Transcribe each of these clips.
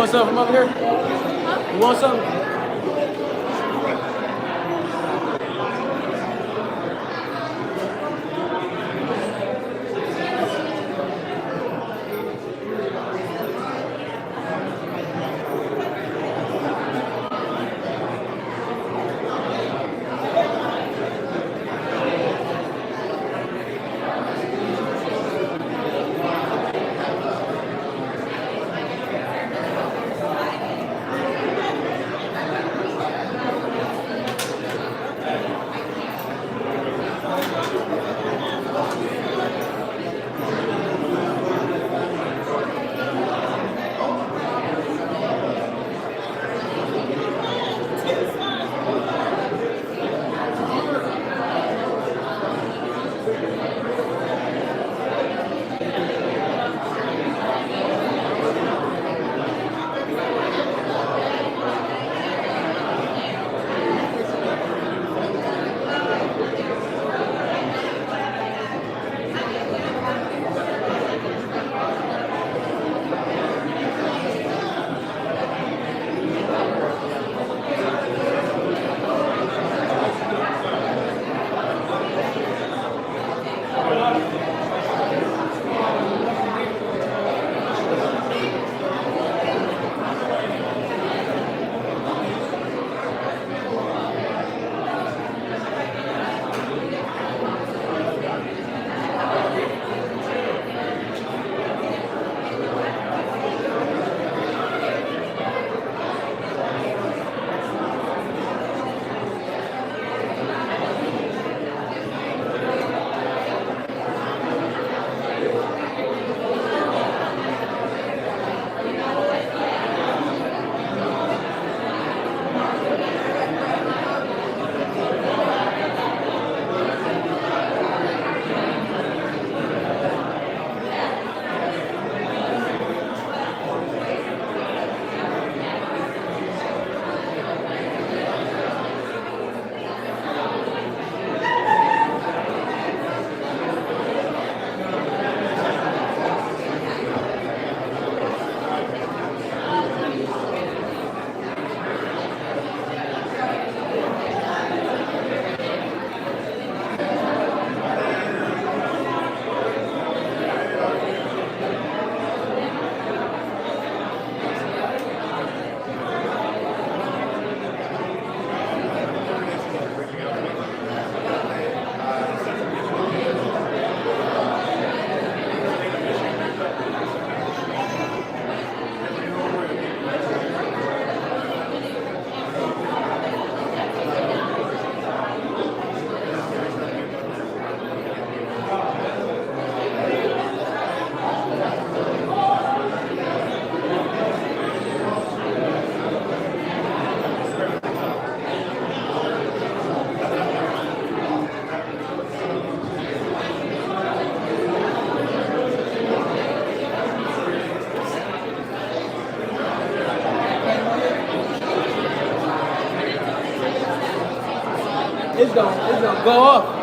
want something from over here? You want something? It's gonna go up.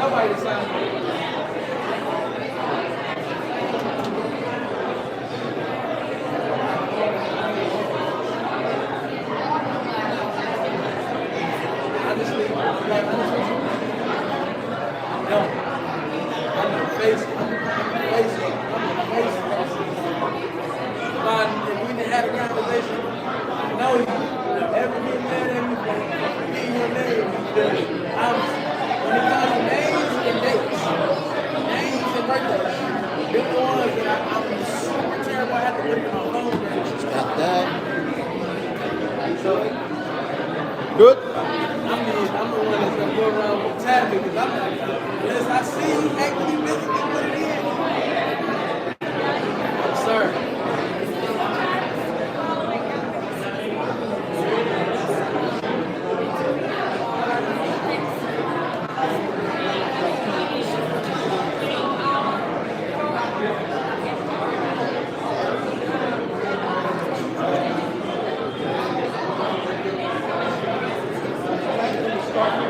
nobody decided. Honestly, no. I'm the face. But if we didn't have a conversation, no, ever get mad at me for forgetting your name. Because when it comes to names and dates, names and birthdays, they're the ones that I'm super terrible. I have to look at my phone. Got that. So, Good. I'm the one that's gonna go around with Tabby because I'm like, unless I see you actually physically put it in. Sir.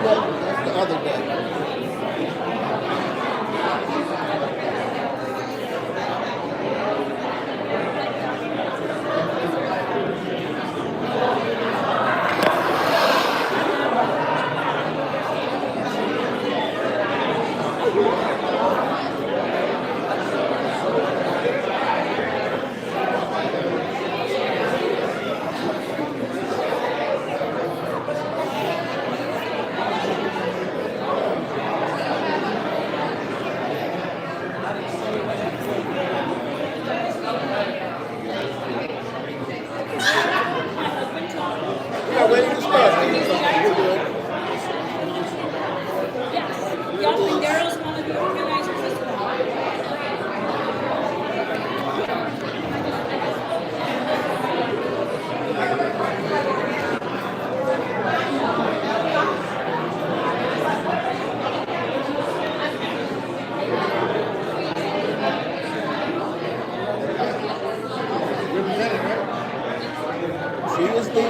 That's the other day. We are ready to start. We're good. Yes. Y'all think Daryl's one of the organizers as well? Representing, right? She is the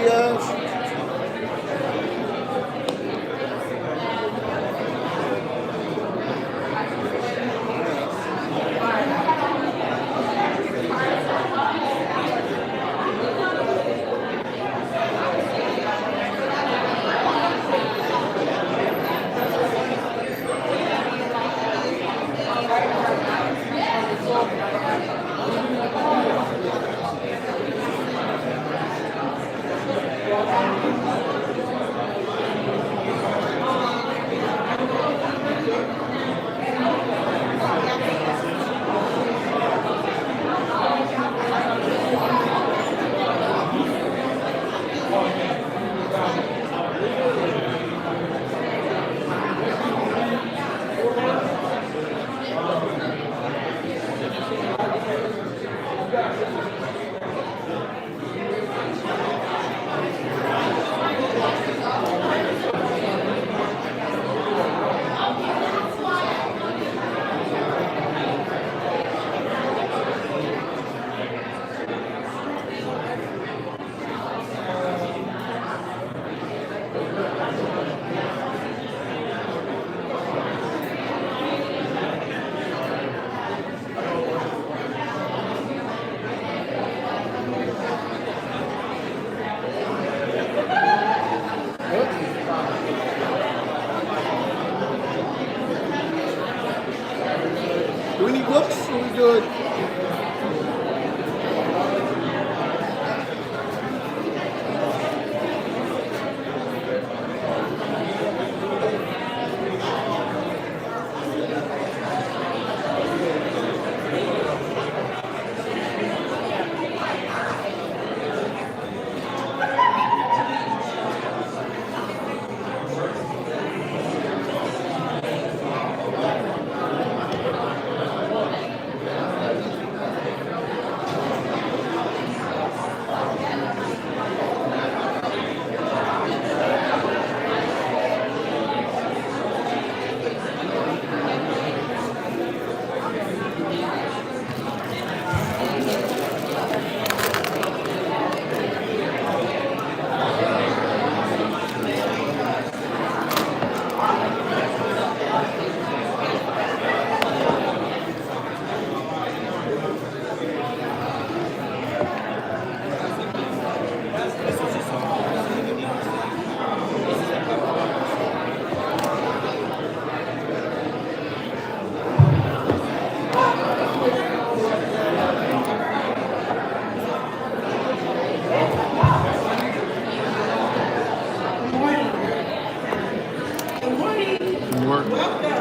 Do we need books? Are we good?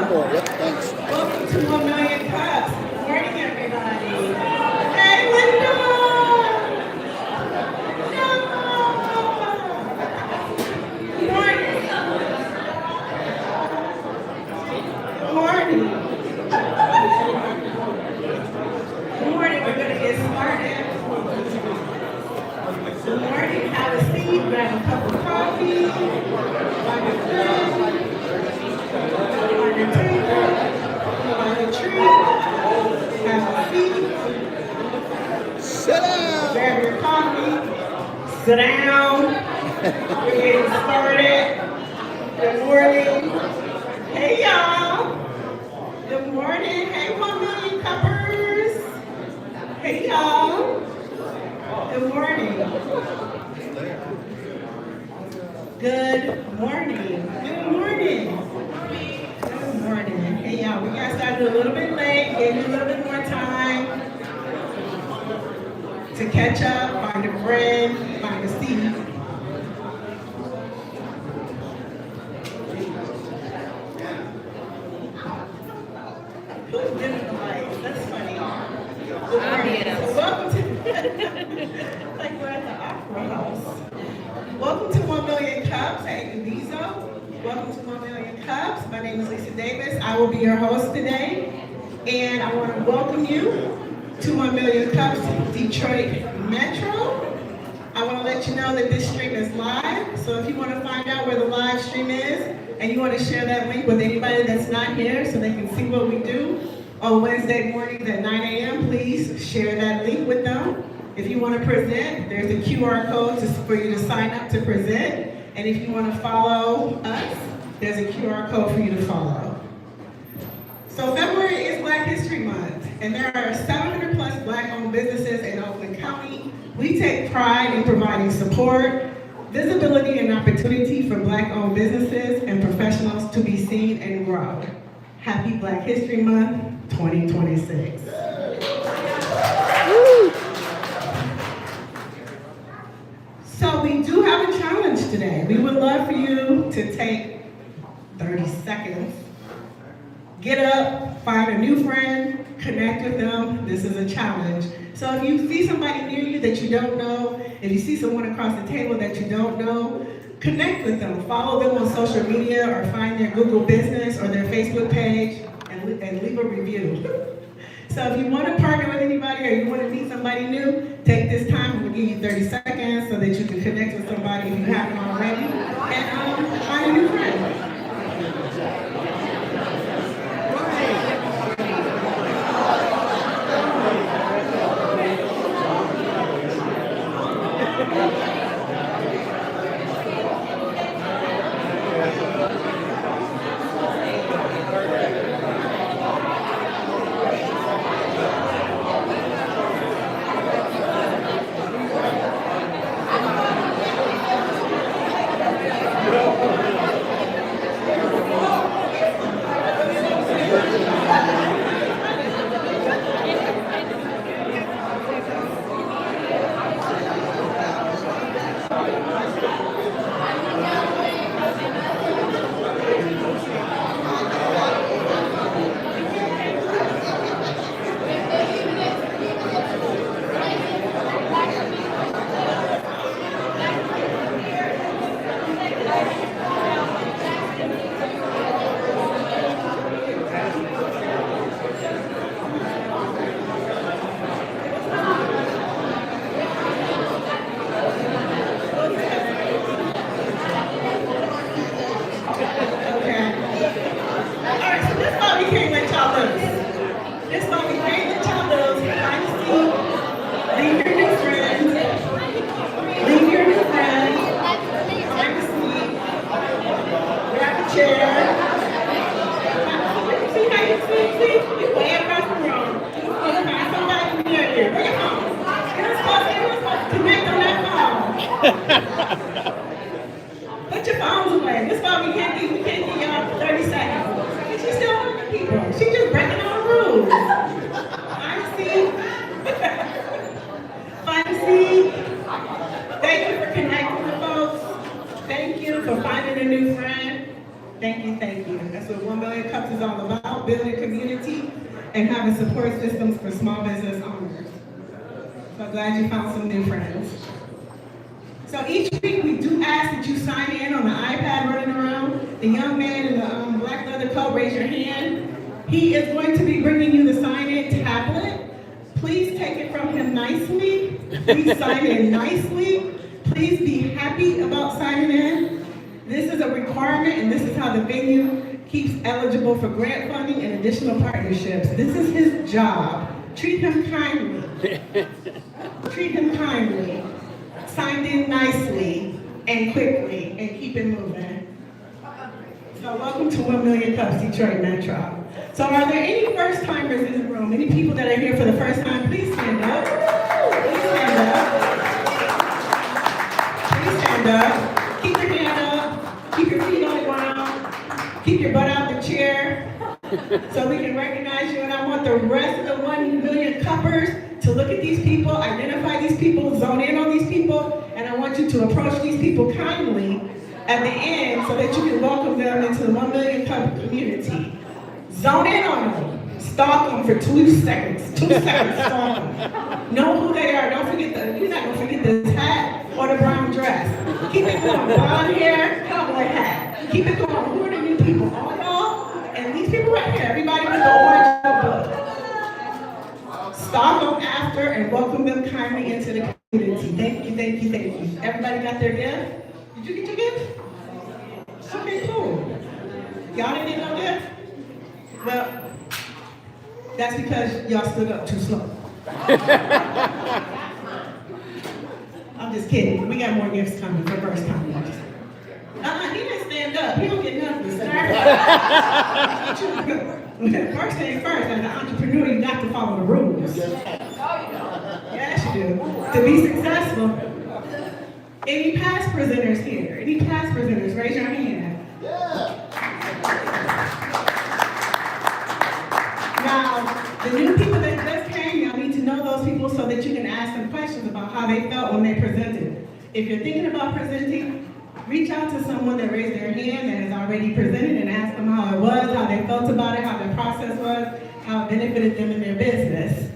One more. Yep. Thanks. Welcome to 1 Million Cups. Good morning, everybody. Hey, Linda! Good morning. Good morning. Good morning. We're going to get started. Good morning. Have a seat. Grab a cup of coffee. Find a friend. Find a table. Find a tree. Have a seat. Sit down. Grab your coffee. Sit down. We're getting started. Good morning. Hey, y'all. Good morning. Hey, 1 Million Cuppers. Hey, y'all. Good morning. Good morning. Good morning. Good morning. Hey, y'all. We got started a little bit late. Gave you a little bit more time to catch up, find a friend, find a seat. Who's dimming the lights? That's funny. Good morning. So welcome to like we're at the Opera House. Welcome to 1 Million Cups at Incubizo. Welcome to 1 Million Cups. My name is Lisa Davis. I will be your host today. And I want to welcome you to 1 Million Cups DetroitMetro. I want to let you know that this stream is live. So if you want to find out where the live stream is and you want to share that link with anybody that's not here so they can see what we do on Wednesday mornings at 9 a.m., please share that link with them. If you want to present, there's a QR code for you to sign up to present. And if you want to follow us, there's a QR code for you to follow. So February is Black History Month, and there are 700 plus Black-owned businesses in Oakland County. We take pride in providing support, visibility, and opportunity for Black-owned businesses and professionals to be seen and grow. Happy Black History Month 2026. So we do have a challenge today. We would love for you to take 30 seconds, get up, find a new friend, connect with them. This is a challenge. So if you see somebody near you that you don't know, if you see someone across the table that you don't know, connect with them. Follow them on social media or find their Google business or their Facebook page and leave a review. So if you want to partner with anybody or you want to meet somebody new, take this time. We'll give you 30 seconds so that you can connect with somebody if you haven't already and find a new friend. Put your phones away. This why we can't give y'all 30 seconds. She's still hurting people. She's just breaking all the rules. I see. Fancy. Thank you for connecting with folks. Thank you for finding a new friend. Thank you, thank you. That's what 1 Million Cups Cups is all about, building community and having support systems for small business owners. So glad you found some new friends. So each week we do ask that you sign in on the iPad running around. The young man in the black leather coat, raise your hand. He is going to be bringing you the sign-in tablet. Please take it from him nicely. Please sign in nicely. Please be happy about signing in. This is a requirement, and this is how the venue keeps eligible for grant funding and additional partnerships. This is his job. Treat him kindly. Treat him kindly. Signed in nicely and quickly, and keep it moving. So welcome to 1 Million Cups, Detroit Metro. So are there any first timers in the room? Any people that are here for the first time? Please stand up. Please stand up. Please stand up. Keep your hand up. Keep your feet on the ground. Keep your butt out the chair so we can recognize you. And I want the rest of the 1 million cuppers to look at these people, identify these people, zone in on these people, and I want you to approach these people kindly at the end so that you can welcome them into the 1 million cup community. Zone in on them. Stalk them for 2 seconds. 2 seconds, stalk them. Know who they are. Don't forget you're not going to forget this hat or the brown dress. Keep it going. Blonde hair, cowboy hat. Keep it going. Who are the new people? All y'all? And these people right here. Everybody with the orange notebook. Stop them after and welcome them kindly into the community. Thank you, thank you, thank you. Everybody got their gift? Did you get your gift? Okay, cool. Y'all didn't get no gift? Well, that's because y'all stood up too slow. I'm just kidding. We got more gifts coming for first timers. He didn't stand up. He don't get nothing, sir. First thing first, as an entrepreneur, you got to follow the rules. Yes, you do. To be successful. Any past presenters here? Any past presenters? Raise your hand. Now, the new people that just came, y'all need to know those people so that you can ask them questions about how they felt when they presented. If you're thinking about presenting, reach out to someone that raised their hand that has already presented and ask them how it was, how they felt about it, how the process was, how it benefited them in their business.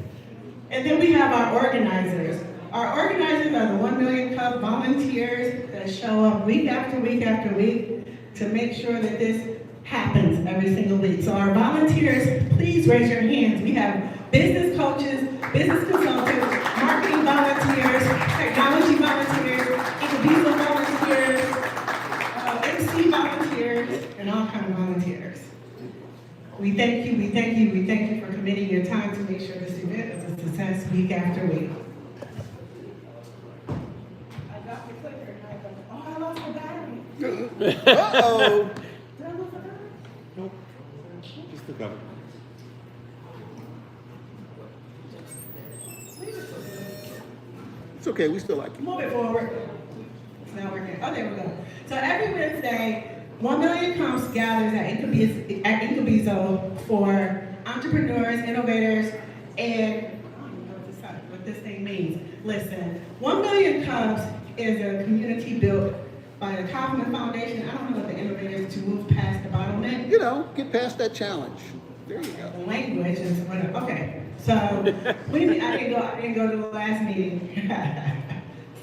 And then we have our organizers. Our organizers are the 1 Million Cup volunteers that show up week after week after week to make sure that this happens every single week. So our volunteers, please raise your hands. We have business coaches, business consultants, marketing volunteers, technology volunteers, Incubizo volunteers, MC volunteers, and all kinds of volunteers. We thank you, we thank you, we thank you for committing your time to make sure this event is a success week after week. I got the clicker and I go, oh, I lost the battery. Uh-oh. Did I lose the battery? Nope. Just the cover. It's okay, we still like you. Move it forward. It's not working. Oh, there we go. So every Wednesday, 1 Million Cups gathers at Incubizo for entrepreneurs, innovators, and I don't know what this thing means. Listen, 1 Million Cups is a community built by the Kaufman Foundation. I don't know what the innovators to move past the bottleneck. You know, get past that challenge. There you go. The language is whatever. Okay, so I didn't go to the last meeting.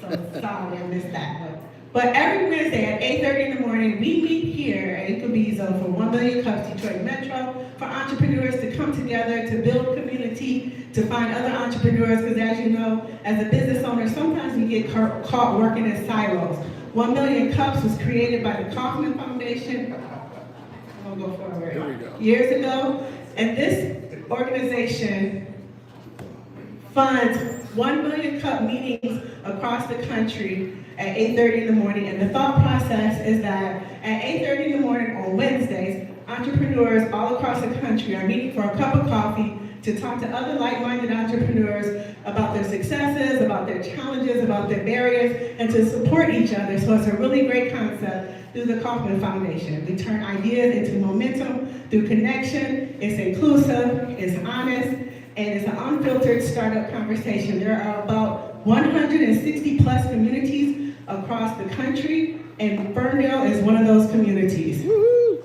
So sorry, I missed that. But every Wednesday at 8:30 in the morning, we meet here at Incubizo for 1 Million Cups DetroitMetro for entrepreneurs to come together to build community, to find other entrepreneurs, because as you know, as a business owner, sometimes we get caught working in silos. 1 Million Cups was created by the Kaufman Foundation. I'll go forward. There we go. Years ago, and this organization funds 1 Million Cup meetings across the country at 8:30 in the morning. And the thought process is that at 8:30 in the morning on Wednesdays, entrepreneurs all across the country are meeting for a cup of coffee to talk to other like-minded entrepreneurs about their successes, about their challenges, about their barriers, and to support each other. So it's a really great concept through the Kaufman Foundation. We turn ideas into momentum through connection. It's inclusive, it's honest, and it's an unfiltered startup conversation. There are about 160 plus communities across the country, and Ferndale is one of those communities. Woo-hoo.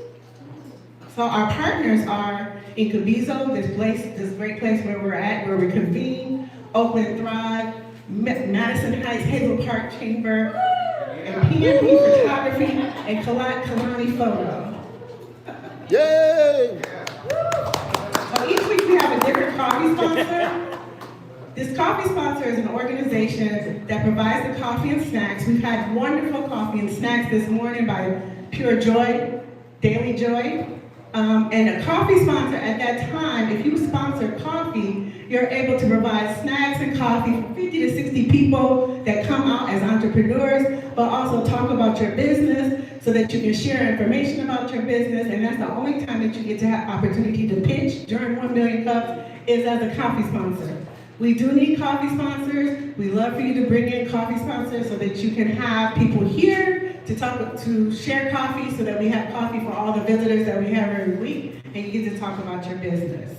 So our partners are Incubizo, this great place where we're at, where we convene, Oakland Thrive, Madison Heights, Hazel Park Chamber, and PNP Photography, and Kalani Photo. Yay! So each week we have a different coffee sponsor. This coffee sponsor is an organization that provides the coffee and snacks. We've had wonderful coffee and snacks this morning by Pure Joy, Daily Joy. And a coffee sponsor at that time, if you sponsor coffee, you're able to provide snacks and coffee for 50 to 60 people that come out as entrepreneurs, but also talk about your business so that you can share information about your business. And that's the only time that you get to have opportunity to pitch during 1 Million Cups is as a coffee sponsor. We do need coffee sponsors. We love for you to bring in coffee sponsors so that you can have people here to share coffee, so that we have coffee for all the visitors that we have every week, and you get to talk about your business.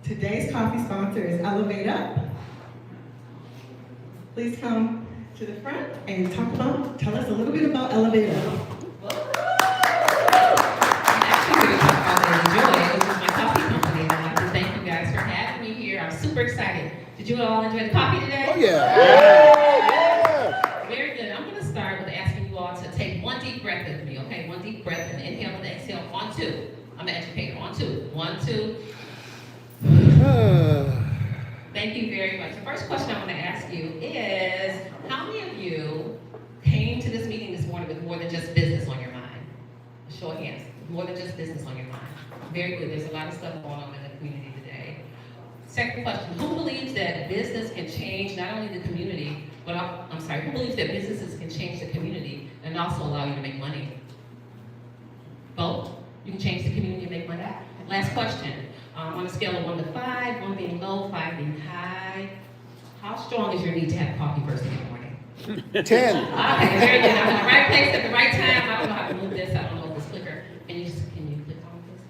Today's coffee sponsor is Elevate Up. Please come to the front and tell us a little bit about Elevate Up. Super excited. Did you all enjoy the coffee today? Oh, yeah. Very good. I'm going to start with asking you all to take one deep breath with me, okay? One deep breath and inhale and exhale. On two. I'm an educator. On two. 1, 2. Thank you very much. The first question I want to ask you is, how many of you came to this meeting this morning with more than just business on your mind? A show of hands. More than just business on your mind. Very good. There's a lot of stuff going on in the community today. Second question, who believes that business can change not only the community, but who believes that businesses can change the community and also allow you to make money? Both? You can change the community and make money? Last question, on a scale of 1 to 5, 1 being low, 5 being high, how strong is your need to have coffee first thing in the morning? 10. Okay, very good. I'm in the right place at the right time. I don't know how to move this. I don't know this clicker. Can you click on this?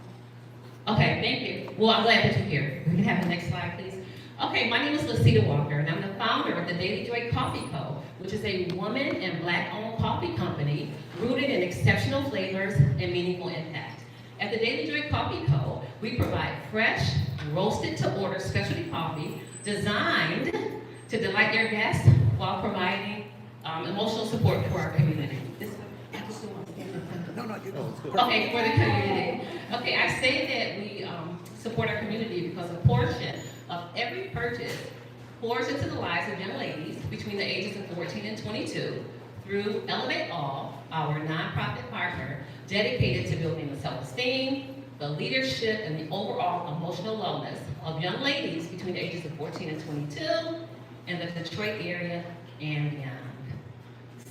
Okay, thank you. Well, I'm glad that you're here. We can have the next slide, please. Okay, my name is Lucita Walker, and I'm the founder of the Daily Joy Coffee Co., which is a woman and Black-owned coffee company rooted in exceptional flavors and meaningful impact. At the Daily Joy Coffee Co., we provide fresh, roasted-to-order specialty coffee designed to delight your guests while providing emotional support for our community. Okay, for the community. Okay, I say that we support our community because a portion of every purchase pours into the lives of young ladies between the ages of 14 and 22 through Elevate All, our nonprofit partner dedicated to building the self-esteem, the leadership, and the overall emotional wellness of young ladies between the ages of 14 and 22 in the Detroit area and beyond.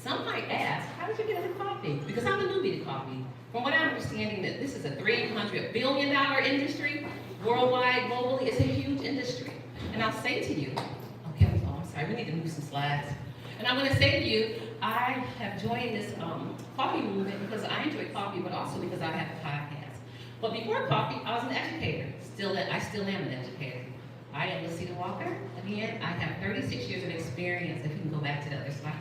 Some might ask, how did you get into coffee? Because I'm a newbie to coffee. From what I'm understanding, that this is a $300 billion industry, worldwide, globally, it's a huge industry. And I'll say to you, I'm sorry, we need to move some slides. And I'm gonna say to you, I have joined this coffee movement because I enjoy coffee, but also because I have a podcast. But before coffee, I was an educator. I still am an educator. I am Lucita Walker. Again, I have 36 years of experience, if you can go back to the other slide.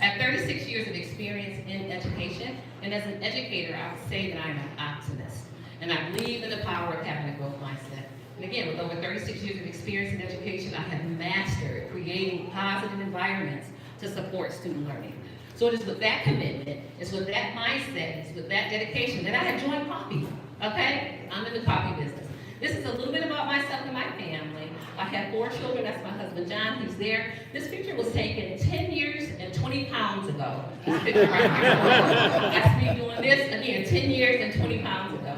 I have 36 years of experience in education, and as an educator, I would say that I'm an optimist, and I believe in the power of having a growth mindset. And again, with over 36 years of experience in education, I have mastered creating positive environments to support student learning. So it is with that commitment, it's with that mindset, it's with that dedication that I have joined coffee, okay? I'm in the coffee business. This is a little bit about myself and my family. I have 4 children. That's my husband, John, who's there. This picture was taken 10 years and 20 pounds ago. This picture right here. That's me doing this, again, 10 years and 20 pounds ago.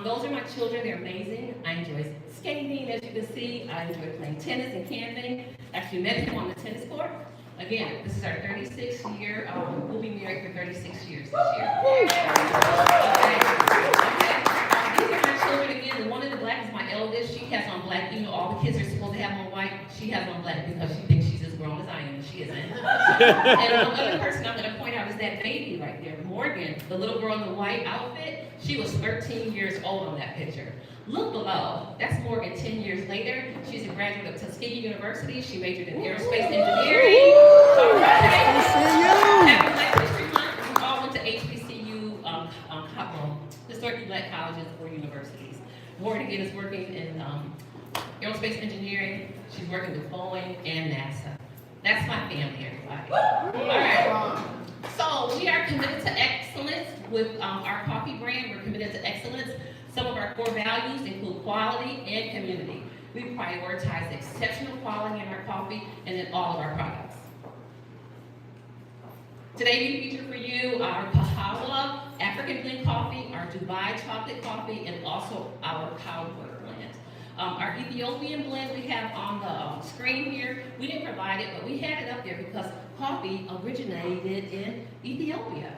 Those are my children. They're amazing. I enjoy skating, as you can see. I enjoy playing tennis and camping. Actually met him on the tennis court. Again, this is our 36th year. We'll be married for 36 years this year. These are my children again. The one in the black is my eldest. She has on black. You know, all the kids are supposed to have on white. She has on black because she thinks she's as grown as I am, and she isn't. And the other person I'm going to point out is that baby right there, Morgan, the little girl in the white outfit. She was 13 years old on that picture. Look below. That's Morgan 10 years later. She's a graduate of Tuskegee University. She majored in aerospace engineering. So, happy Black History Month. We all went to HBCU Black colleges or universities. Morgan again is working in aerospace engineering. She's working with Boeing and NASA. That's my family, everybody. All right. So we are committed to excellence with our coffee brand. We're committed to excellence. Some of our core values include quality and community. We prioritize exceptional quality in our coffee and in all of our products. Today we feature for you our Kahawa African blend coffee, our Dubai chocolate coffee, and also our cowboy blend. Our Ethiopian blend we have on the screen here. We didn't provide it, but we had it up there because coffee originated in Ethiopia.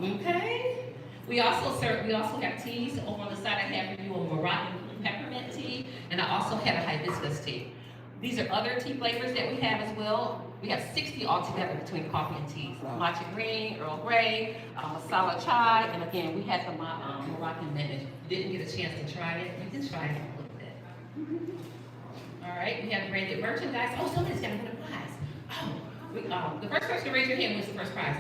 Okay? We also have teas. Over on the side I have for you a Moroccan peppermint tea, and I also have a hibiscus tea. These are other tea flavors that we have as well. We have 60 altogether between coffee and teas. Matcha green, Earl Grey, masala chai, and again, we had the Moroccan mint. If you didn't get a chance to try it, you can try it a little bit. All right, we have branded merchandise. Oh, somebody's got to win a prize. The first person to raise your hand wins the first prize.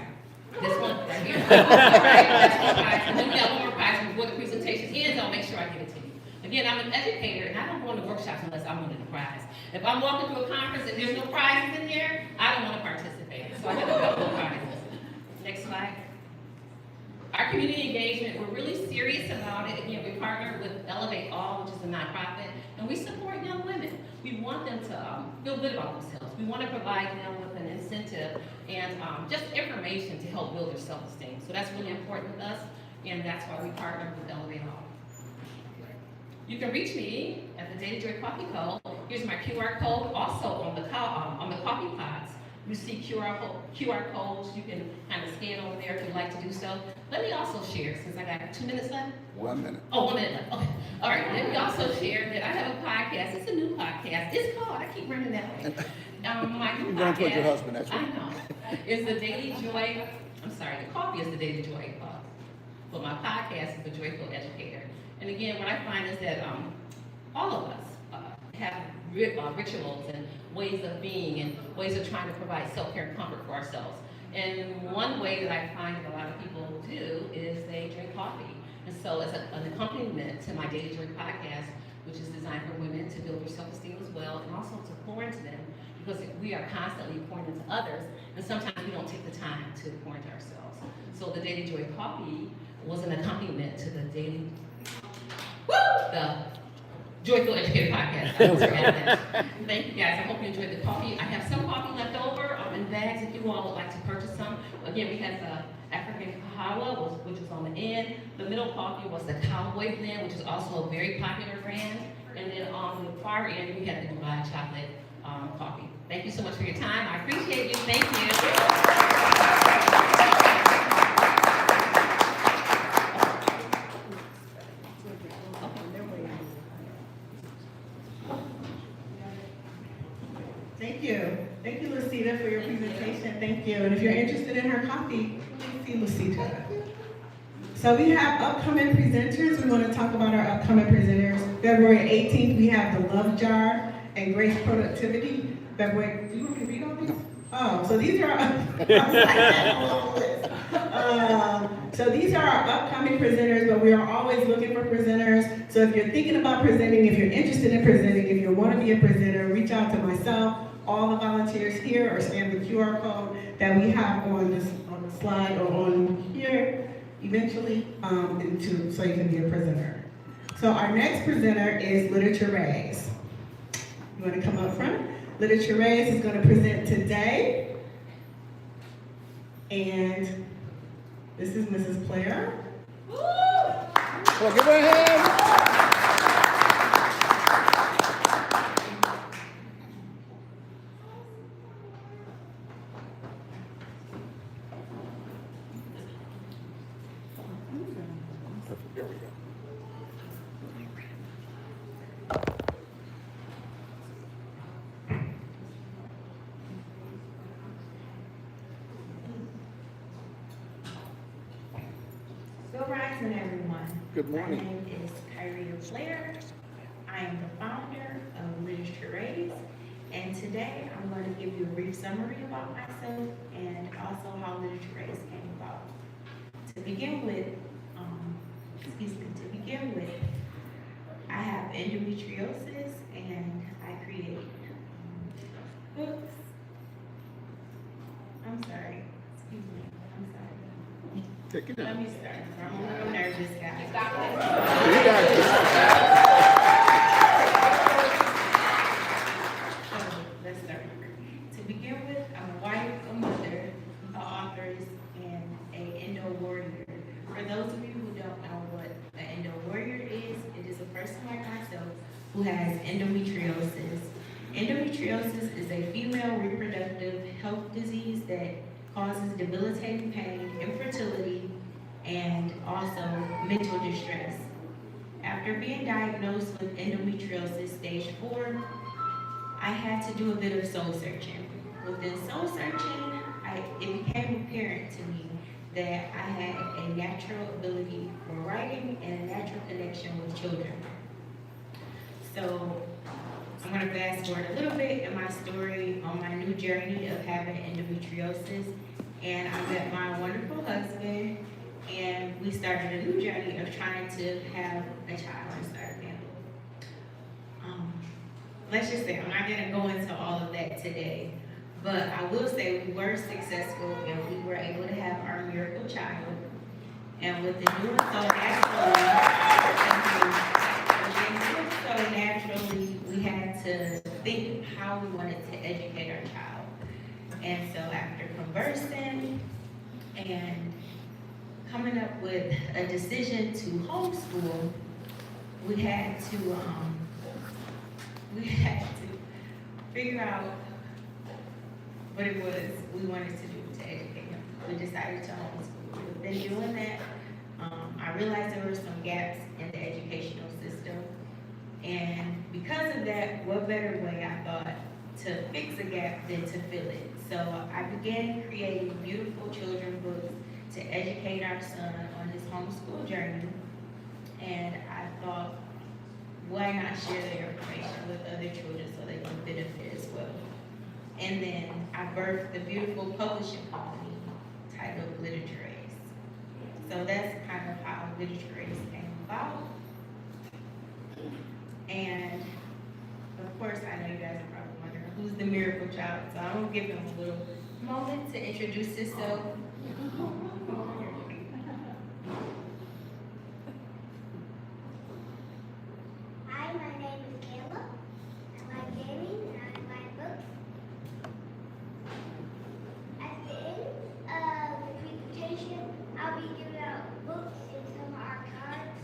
This one right here. All right, that's one prize. And then we got one more prize before the presentation ends. I'll make sure I give it to you. Again, I'm an educator, and I don't go into workshops unless I'm winning a prize. If I'm walking through a conference and there's no prizes in there, I don't want to participate. So I have a couple of prizes. Next slide. Our community engagement, we're really serious about it. Again, we partner with Elevate All, which is a nonprofit, and we support young women. We want them to feel good about themselves. We want to provide them with an incentive and just information to help build their self-esteem. So that's really important with us, and that's why we partner with Elevate All. You can reach me at the Daily Joy Coffee Code. Here's my QR code. Also on the coffee pods, you see QR codes. You can kind of scan over there if you'd like to do so. Let me also share, since I got 2 minutes left. 1 minute. Oh, 1 minute left. Okay. All right. Let me also share that I have a podcast. It's a new podcast. It's called, I keep running that way. My new You're going towards your podcast, husband, that's I right. know, is the Daily Joy. I'm sorry, the coffee is the Daily Joy Club. But my podcast is the Joyful Educator. And again, what I find is that all of us have rituals and ways of being and ways of trying to provide self-care and comfort for ourselves. And one way that I find that a lot of people do is they drink coffee. And so as an accompaniment to my Daily Joy podcast, which is designed for women to build their self-esteem as well, and also to pour into them, because we are constantly pouring into others, and sometimes we don't take the time to pour into ourselves. So the Daily Joy coffee was an accompaniment to the Joyful Educator podcast. Thank you guys. I hope you enjoyed the coffee. I have some coffee left over in bags if you all would like to purchase some. Again, we had the African Kahawa, which was on the end. The middle coffee was the Cowboy blend, which is also a very popular brand. And then on the far end, we had the Dubai chocolate coffee. Thank you so much for your time. I appreciate you. Thank you. Thank you. Thank you, Lucita, for your presentation. Thank you. And if you're interested in her coffee, please see Lucita. So we have upcoming presenters. We want to talk about our upcoming presenters. February 18th, we have the Love Jar and Grace Productivity. February, do you want me to read all these? Oh, so these are so these are our upcoming presenters, but we are always looking for presenters. So if you're thinking about presenting, if you're interested in presenting, if you want to be a presenter, reach out to myself, all the volunteers here, or scan the QR code that we have on the slide or on here eventually, so you can be a presenter. So our next presenter is Literature Reyes. You want to come up front? Literature Reyes is going to present today. And this is Mrs. Claire. Woo! Well, give her a hand. Perfect. There we go. Good rising, everyone. Good morning. My name is Kireeha. I am the founder of Literature Reyes, and today I'm going to give you a brief summary about myself and also how Literature Reyes came about. To begin with, excuse me, to begin with, I have endometriosis and I create books. I'm sorry, excuse me, I'm sorry. Take it Let down. me start, I'm a little nervous, guys. You got it. So, let's start. To begin with, I'm a wife, a mother, an author, and an endo warrior. For those of you who don't know what an endo warrior is, it is a person like myself who has endometriosis. Endometriosis is a female reproductive health disease that causes debilitating pain, infertility, and also mental distress. After being diagnosed with endometriosis stage 4, I had to do a bit of soul searching. Within soul searching, it became apparent to me that I had a natural ability for writing and a natural connection with children. So I'm going to fast forward a little bit in my story on my new journey of having endometriosis. And I met my wonderful husband, and we started a new journey of trying to have a child and start a family. Let's just say, I'm not going to go into all of that today, but I will say we were successful and we were able to have our miracle child. And with the doing so naturally, we had to think how we wanted to educate our child. And so after conversing and coming up with a decision to homeschool, we had to figure out what it was we wanted to do to educate him. We decided to homeschool. We've been doing that. I realized there were some gaps in the educational system. And because of that, what better way I thought to fix a gap than to fill it. So I began creating beautiful children's books to educate our son on his homeschool journey. And I thought, why not share their information with other children so they can benefit as well? And then I birthed the beautiful publishing company titled Literature Race. So that's kind of how Literature Race came about. And of course, I know you guys are probably wondering who's the miracle child. So I'm gonna give him a little moment to introduce himself. Hi, my name is Kayla. I like gaming and I like books. At the end of the presentation, I'll be giving out books and some of our cards.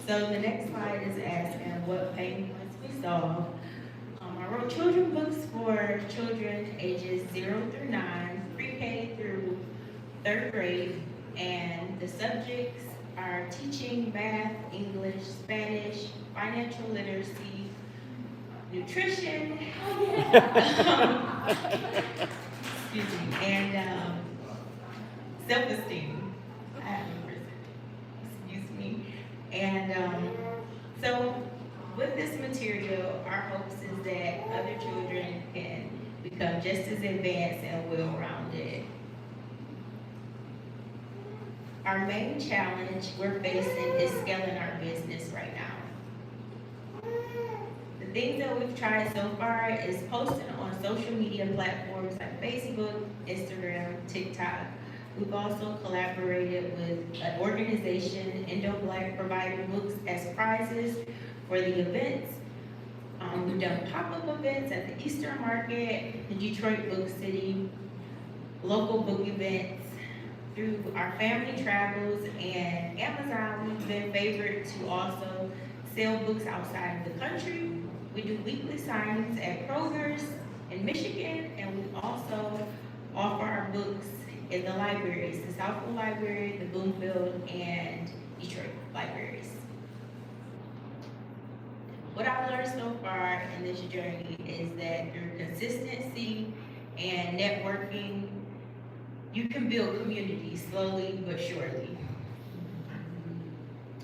So the next slide is asking what pain points we solve. I wrote children books for children ages 0 through 9, pre-K through 3rd grade, and the subjects are teaching math, English, Spanish, financial literacy, nutrition, excuse me, and self-esteem. I have a person. Excuse me. And so with this material, our hopes is that other children can become just as advanced and well-rounded. Our main challenge we're facing is scaling our business right now. The things that we've tried so far is posting on social media platforms like Facebook, Instagram, TikTok. We've also collaborated with an organization, Indo-Black, providing books as prizes for the events. We've done pop-up events at the Eastern Market, the Detroit Book City, local book events. Through our family travels and Amazon, we've been favored to also sell books outside of the country. We do weekly signings at Kroger's in Michigan, and we also offer our books in the libraries, the Southfield Library, the Bloomfield, and Detroit libraries. What I've learned so far in this journey is that through consistency and networking, you can build community slowly but surely.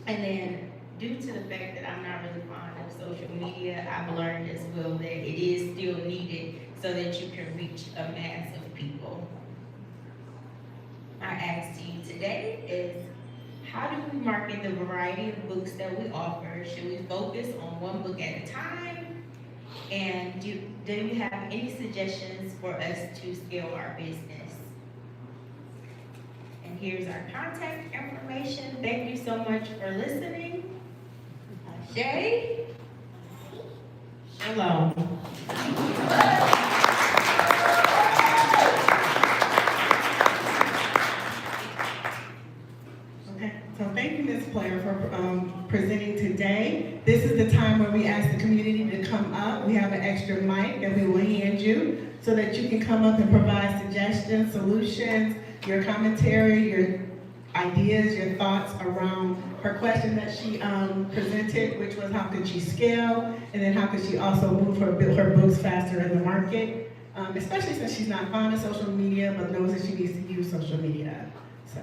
And then, due to the fact that I'm not really fond of of social media, I've learned as well that it is still needed so that you can reach a mass of people. My ask to you today is, how do we market the variety of books that we offer? Should we focus on one book at a time? And do you have any suggestions for us to scale our business? And here's our contact information. Thank you so much for listening. Shay? Shalom. Okay, so thank you, Ms. Blair, for presenting today. This is the time where we ask the community to come up. We have an extra mic that we will hand you so that you can come up and provide suggestions, solutions, your commentary, your ideas, your thoughts around her question that she presented, which was how could she scale, and then how could she also move her books faster in the market, especially since she's not fond of social media, but knows that she needs to use social media. So.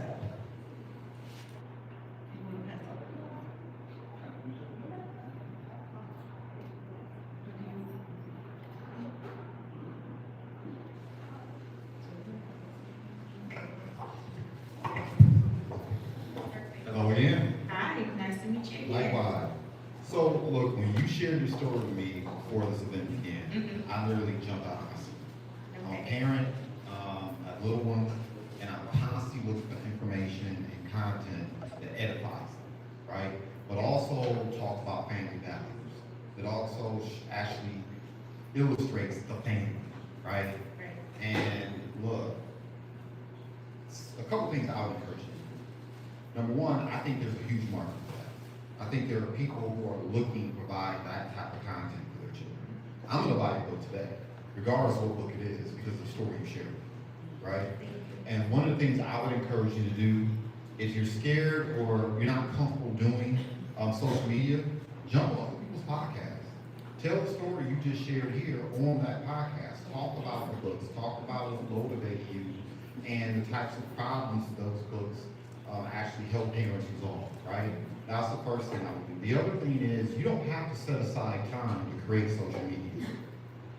Hello again. Hi, nice to meet you. Likewise. So, look, when you shared your story with me before this event began, I literally jumped out of my seat. I'm a parent, a little one, and I'm constantly looking for information and content that edifies, right? But also talks about family values. It also actually illustrates the family, right? And look, a couple things I would encourage you. Number one, I think there's a huge market for that. I think there are people who are looking to provide that type of content for their children. I'm gonna buy a book today, regardless of what book it is, because of the story you shared, right? And one of the things I would encourage you to do, if you're scared or you're not comfortable doing social media, jump on other people's podcasts. Tell the story you just shared here on that podcast. Talk about the books, talk about what motivated you, and the types of problems those books actually help parents resolve, right? That's the first thing I would do. The other thing is, you don't have to set aside time to create social media.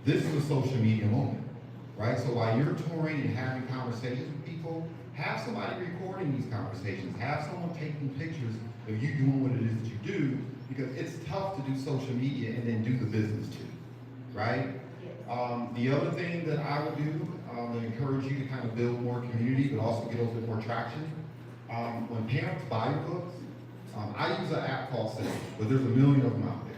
This is a social media moment, right? So while you're touring and having conversations with people, have somebody recording these conversations. Have someone taking pictures of you doing what it is that you do, because it's tough to do social media and then do the business too, right? The other thing that I would do, to encourage you to kind of build more community, but also get a little bit more traction, when parents buy your books, I use an app called Save, but there's a million of them out there.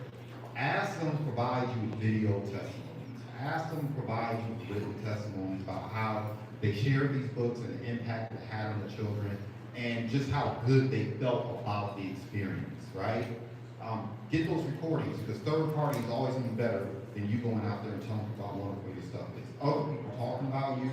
Ask them to provide you with video testimonies. Ask them to provide you with written testimonies about how they shared these books and the impact it had on the children, and just how good they felt about the experience, right? Get those recordings, because third party is always even better than you going out there and telling people how wonderful your stuff is. Other people talking about you,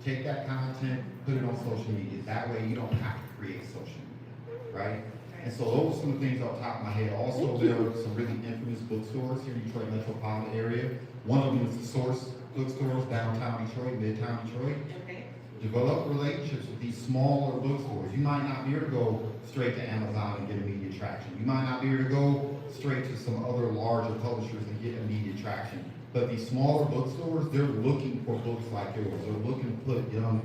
take that content, put it on social media. That way you don't have to create social media, right? And so those are some things off the top of my head. Also, there are some really infamous bookstores here in the Detroit metropolitan area. One of them is the Source bookstores, downtown Detroit, midtown Detroit. Okay. Develop relationships with these smaller bookstores. You might not be able to go straight to Amazon and get immediate traction. You might not be able to go straight to some other larger publishers and get immediate traction. But these smaller bookstores, they're looking for books like yours. They're looking to put young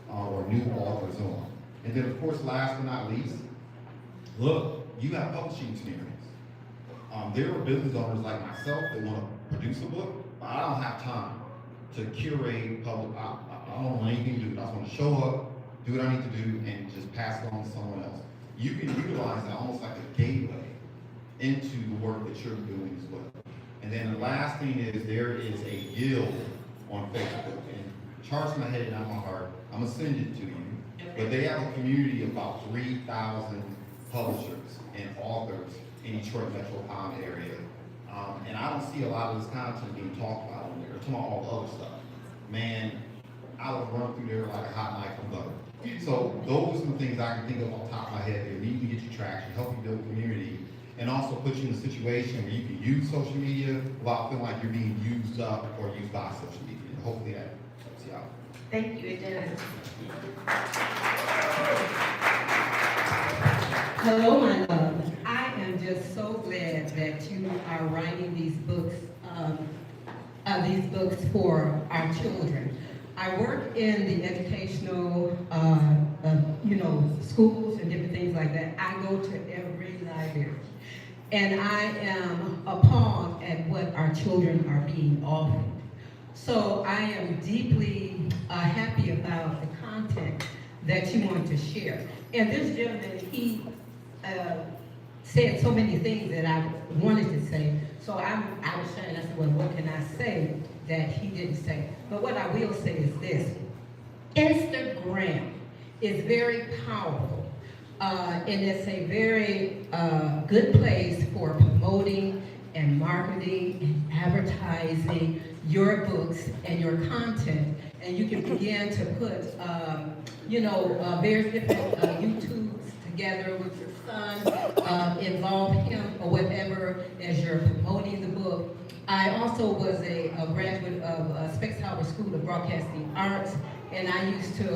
or new authors on. And then, of course, last but not least, look, you have publishing experience. There are business owners like myself that want to produce a book, but I don't have time to curate public. I don't want anything to do. I just want to show up, do what I need to do, and just pass it on to someone else. You can utilize that almost like a gateway into the work that you're doing as well. And then the last thing is, there is a guild on Facebook. And charts my head, not my heart. I'm gonna send it to you. But they have a community of about 3,000 publishers and authors in Detroit metropolitan area. And I don't see a lot of this content being talked about on there. They're talking about all the other stuff. Man, I would run through there like a hot knife from butter. So those are some things I can think of off the top of my head that need to get you traction, help you build community, and also put you in a situation where you can use social media without feeling like you're being used up or used by social media. And hopefully that helps you out. Thank you, it does. Hello, my love. I am just so glad that you are writing these books for our children. I work in the educational, schools and different things like that. I go to every library, and I am appalled at what our children are being offered. So I am deeply happy about the content that you want to share. And this gentleman, he said so many things that I wanted to say. So I was trying, I said, well, what can I say that he didn't say? But what I will say is this. Instagram is very powerful. And it's a very good place for promoting and marketing and advertising your books and your content. And you can begin to put, various different YouTubes together with your son, involve him or whatever as you're promoting the book. I also was a graduate of Specs Howard School of Broadcasting Arts, and I used to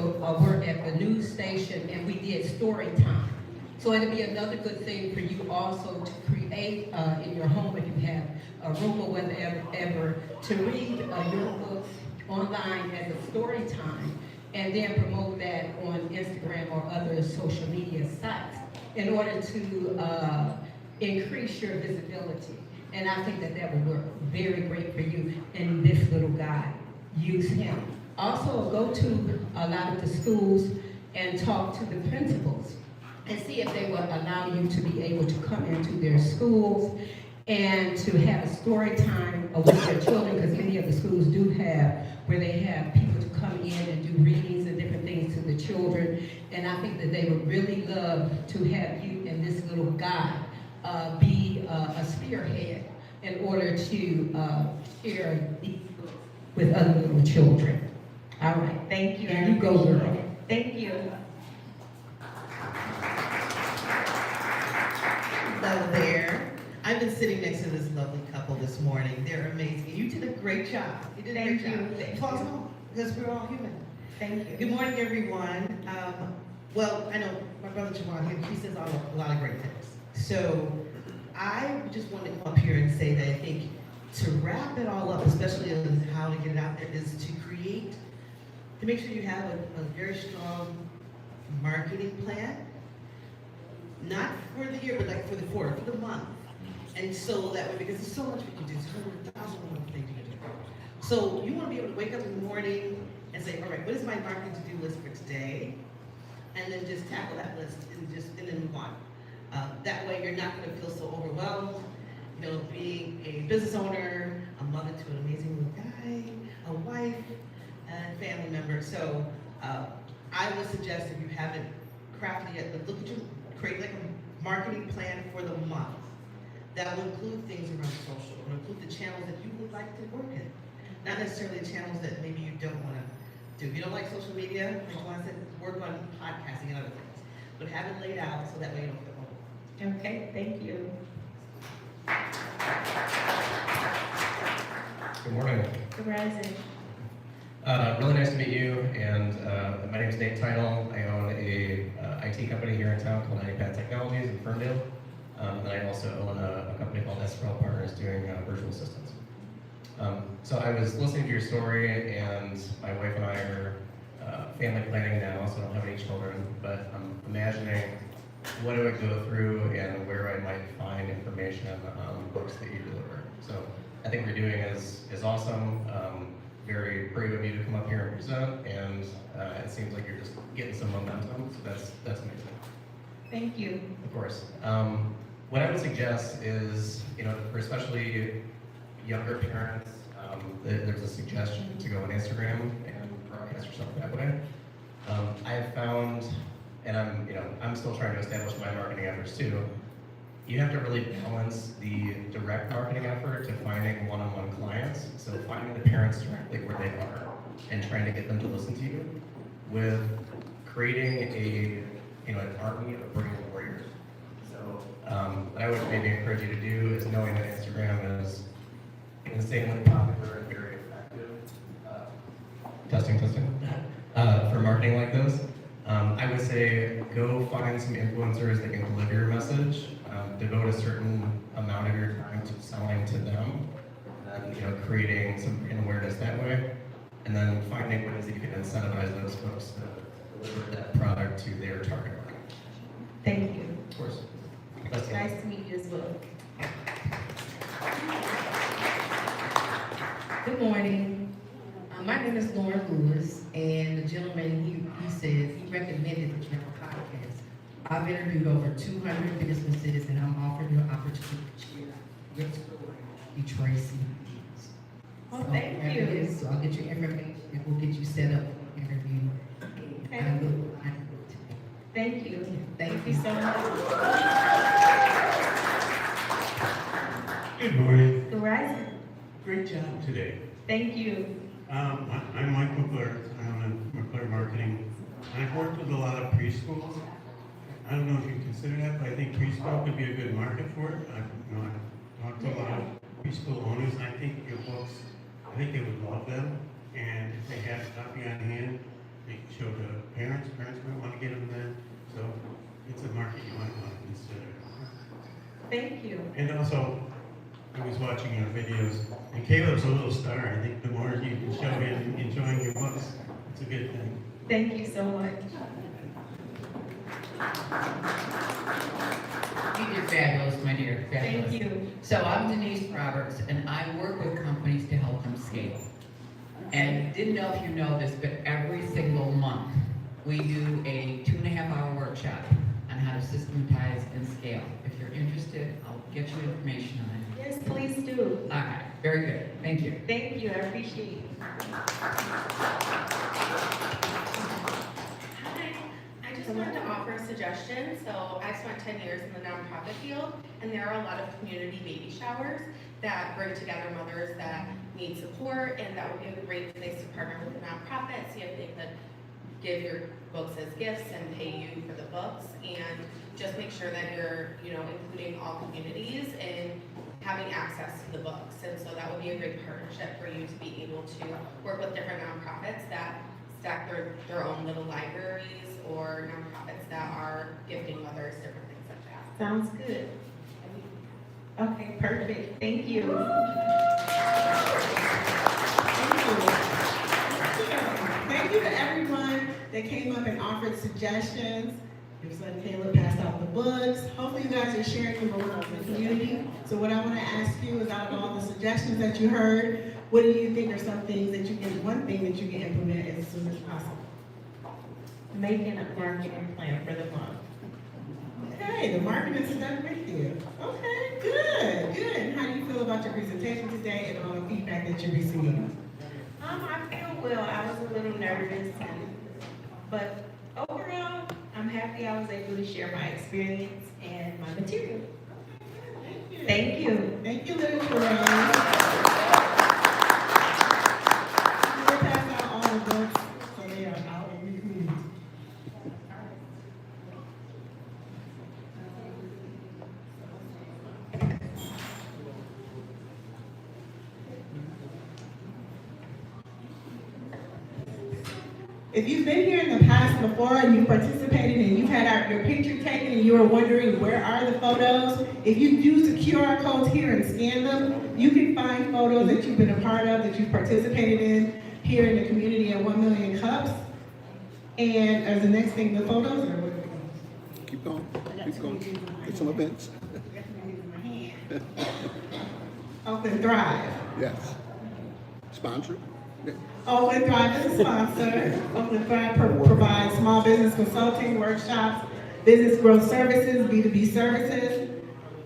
work at the news station, and we did story time. So it'll be another good thing for you also to create in your home, if you have a room or whatever, to read your books online as a story time, and then promote that on Instagram or other social media sites in order to increase your visibility. And I think that would work very great for you. And this little guy, use him. Also, go to a lot of the schools and talk to the principals and see if they will allow you to be able to come into their schools and to have a story time with their children, because many of the schools do have where they have people to come in and do readings and different things to the children. And I think that they would really love to have you and this little guy be a spearhead in order to share these books with other little children. All right, thank you. And you go, girl. Thank you. Hello there. I've been sitting next to this lovely couple this morning. They're amazing. You did a great job. You did a great job. Applause them, because we're all human. Thank you. Good morning, everyone. Well, I know my brother Javon, he says a lot of great things. So I just want to come up here and say that I think to wrap it all up, especially on how to get it out there, is to make sure you have a very strong marketing plan. Not for the year, but like for the quarter, for the month. And so that way, because there's so much we can do, there's 100,000 things you can do. So you want to be able to wake up in the morning and say, all right, what is my marketing to-do list for today? And then just tackle that list and then move on. That way you're not going to feel so overwhelmed. You know, being a business owner, a mother to an amazing little guy, a wife, and family member. So I would suggest if you haven't crafted yet, look at create like a marketing plan for the month. That will include things around social. It will include the channels that you would like to work in. Not necessarily the channels that maybe you don't want to do. If you don't like social media, like Juan said, work on podcasting and other things. But have it laid out so that way you don't feel overwhelmed. Okay, thank you. Good morning. Good rising. Really nice to meet you, and my name is Nate Title. I own a IT company here in town called iPad Technologies in Ferndale. And I also own a company called SRL Partners doing virtual assistants. So I was listening to your story, and my wife and I are family planning now, so I don't have any children, but I'm imagining what I would go through and where I might find information on books that you deliver. So I think what you're doing is awesome. Very brave of you to come up here and present, and it seems like you're just getting some momentum, so that's amazing. Thank you. Of course. What I would suggest is, for especially younger parents, there's a suggestion to go on Instagram and broadcast yourself that way. I have found, and I'm still trying to establish my marketing efforts too. You have to really balance the direct marketing effort to finding one-on-one clients. So finding the parents directly where they are and trying to get them to listen to you, with creating an army of brand warriors. So what I would maybe encourage you to do is, knowing that Instagram is insanely popular and very effective, testing, for marketing like this. I would say go find some influencers that can deliver your message devote a certain amount of your time to selling to them, and creating some brand awareness that way, and then finding ways that you can incentivize those folks to deliver that product to their target market. Thank you. Of course. Nice to meet you as well. Good morning. My name is Lauren Lewis, and the gentleman, he said, he recommended that you have a podcast. I've interviewed over 200 businesses, and I'm offering you an opportunity to share your story, Detroit CBDs. Oh, thank you. So I'll get your information, and we'll get you set up for an interview. Okay. I look forward to it. Thank you. Thank you so much. Good morning. Good rising. Great job today. Thank you. I'm Mike McClure. I'm in McClure Marketing. I've worked with a lot of preschools. I don't know if you consider that, but I think preschool could be a good market for it. I've talked to a lot of preschool owners, and I think your books, I think they would love them. And if they had a copy on hand, they could show the parents. Parents might want to get them then. So it's a market you might want to consider. Thank you. And also, I was watching your videos, and Caleb's a little star. I think the more you can show him enjoying your books, it's a good thing. Thank you so much. You're fabulous, my dear. Fabulous. Thank you. So I'm Denise Roberts, and I work with companies to help them scale. And didn't know if you know this, but every single month we do a 2.5-hour workshop on how to systematize and scale. If you're interested, I'll get you information on it. Yes, please do. All right, very good. Thank you. Thank you. I appreciate it. Hi, I just wanted to offer a suggestion. So I've spent 10 years in the nonprofit field, and there are a lot of community baby showers that bring together mothers that need support, and that would be a great place to partner with a nonprofit, see if they could give your books as gifts and pay you for the books, and just make sure that you're, including all communities and having access to the books. And so that would be a great partnership for you to be able to work with different nonprofits that stack their own little libraries, or nonprofits that are gifting mothers, different things like that. Sounds good. Okay, perfect. Thank you. Thank you to everyone that came up and offered suggestions. Your son Caleb passed out the books. Hopefully you guys are sharing them with the community. So what I want to ask you is, out of all the suggestions that you heard, what do you think are some things that you can, one thing that you can implement as soon as possible? Making a marketing plan for the month. Okay, the marketing stuff right there. Okay, good, good. And how do you feel about your presentation today and all the feedback that you received? I feel well. I was a little nervous, but overall, I'm happy I was able to share my experience and my material. Thank you. Thank you, little Kireeha. We'll pass out all the books so they are out in the community. If you've been here in the past before and you participated and you've had your picture taken and you were wondering where are the photos, if you use the QR codes here and scan them, you can find photos that you've been a part of, that you've participated in here in the community at 1 Million Cups. And as the next thing, the photos are what? Keep going. Keep going. Get some events. Oakland Thrive. Yes. Sponsor. Yeah. Oakland Thrive is a sponsor. Oakland Thrive provides small business consulting, workshops, business growth services, B2B services.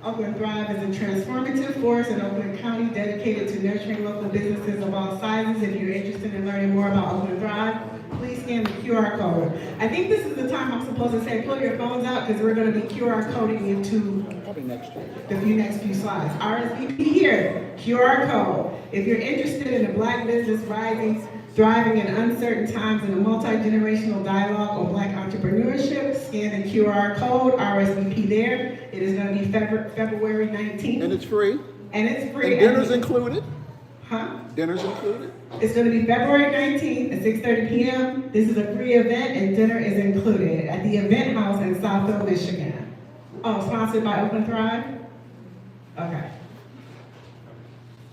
Oakland Thrive is a transformative force in Oakland County dedicated to nurturing local businesses of all sizes. If you're interested in learning more about Oakland Thrive, please scan the QR code. I think this is the time I'm supposed to say, pull your phones out, because we're going to be QR coding into the next few slides. RSVP here, QR code. If you're interested in a Black business rising, thriving in uncertain times in a multi-generational dialogue on Black entrepreneurship, scan the QR code, RSVP there. It is going to be February 19th. And it's free. And it's free. And dinner's included. Huh? Dinner's included. It's going to be February 19th at 6:30 p.m. This is a free event and dinner is included at the Event House in Southfield, Michigan. Oh, sponsored by Oakland Thrive? Okay.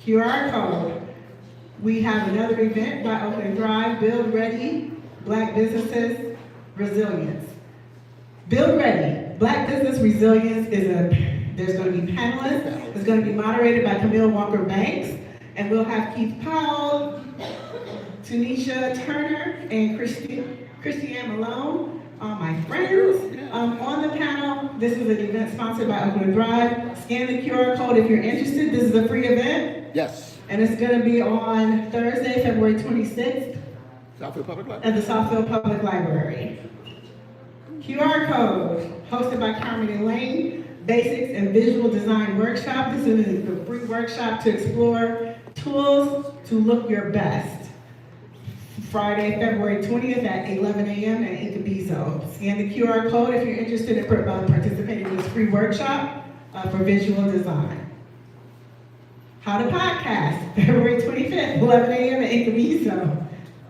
QR code. We have another event by Oakland Thrive, Build Ready, Black Businesses, Resilience. Build Ready, Black Business Resilience there's going to be panelists. It's going to be moderated by Camille Walker Banks. And we'll have Keith Powell, Tanisha Turner, and Christiane Malone, my friends, on the panel. This is an event sponsored by Oakland Thrive. Scan the QR code if you're interested. This is a free event. Yes. And it's going to be on Thursday, February 26th. Southfield Public Library. At the Southfield Public Library. QR code, hosted by Carmen Elaine, Basics and Visual Design Workshop. This is a free workshop to explore tools to look your best. Friday, February 20th at 11 a.m. at Incubizo. Scan the QR code if you're interested in participating in this free workshop for visual design. How to podcast, February 25th, 11 a.m. at Incubizo.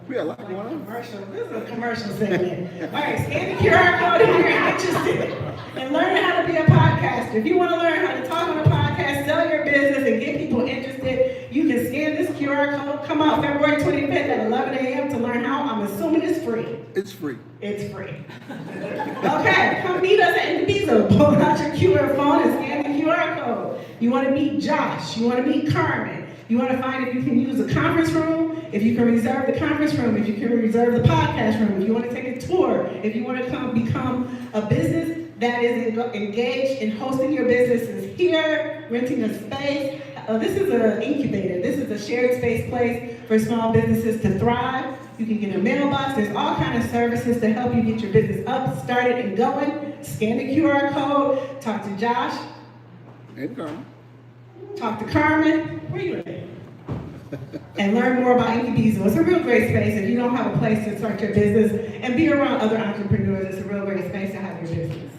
We got a lot going on. Commercial. This is a commercial segment. All right, scan the QR code if you're interested in learning how to be a podcaster. If you want to learn how to talk on a podcast, sell your business, and get people interested, you can scan this QR code. Come out February 25th at 11 a.m. to learn how. I'm assuming it's free. It's free. It's free. Okay, come meet us at Incubizo. Pull out your QR phone and scan the QR code. You want to meet Josh. You want to meet Carmen. You want to find if you can use a conference room, if you can reserve the conference room, if you can reserve the podcast room, if you want to take a tour, if you want to become a business that is engaged in hosting your businesses here, renting a space. This is an incubator. This is a shared space place for small businesses to thrive. You can get a mailbox. There's all kinds of services to help you get your business up, started, and going. Scan the QR code. Talk to Josh. And Carmen. Talk to Carmen. Where you at? And learn more about Incubizo. It's a real great space if you don't have a place to start your business and be around other entrepreneurs. It's a real great space to have your business.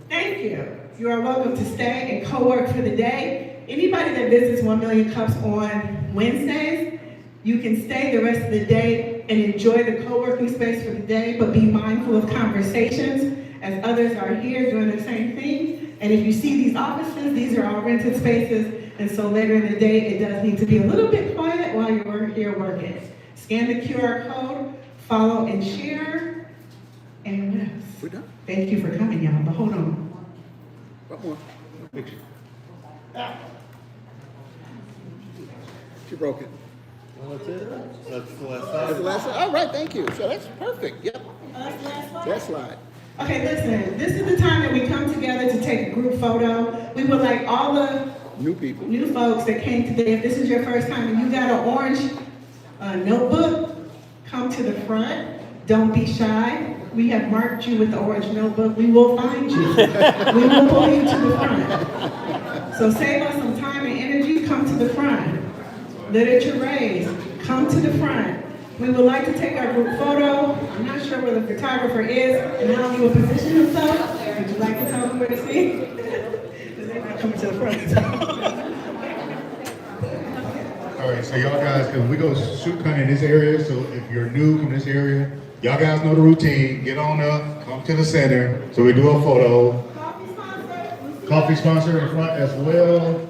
Thank you. You are welcome to stay and co-work for the day. Anybody that visits 1 Million Cups on Wednesdays, you can stay the rest of the day and enjoy the co-working space for the day, but be mindful of conversations as others are here doing the same thing. And if you see these offices, these are all rented spaces. And so later in the day, it does need to be a little bit quiet while you're here working. Scan the QR code, follow and share. And what else? We're done. Thank you for coming, y'all, but hold on. What more? Picture. She broke it. That's it. That's the last That's the last slide. All right, thank you. So that's perfect. Yep. That's the last slide? That slide. Okay, listen, this is the time that we come together to take a group photo. We would like all the new people, new folks that came today. If this is your first time and you got an orange notebook, come to the front. Don't be shy. We have marked you with the orange notebook. We will find you. We will pull you to the front. So save us some time and energy. Come to the front. Literature raised. Come to the front. We would like to take our group photo. I'm not sure where the photographer is and how he will position himself. Would you like to tell them where to see? Because they're not coming to the front. All right, so y'all guys, because we go shoot kind of in this area, so if you're new from this area, y'all guys know the routine. Get on up, come to the center, so we do a photo. Coffee sponsor in front as well.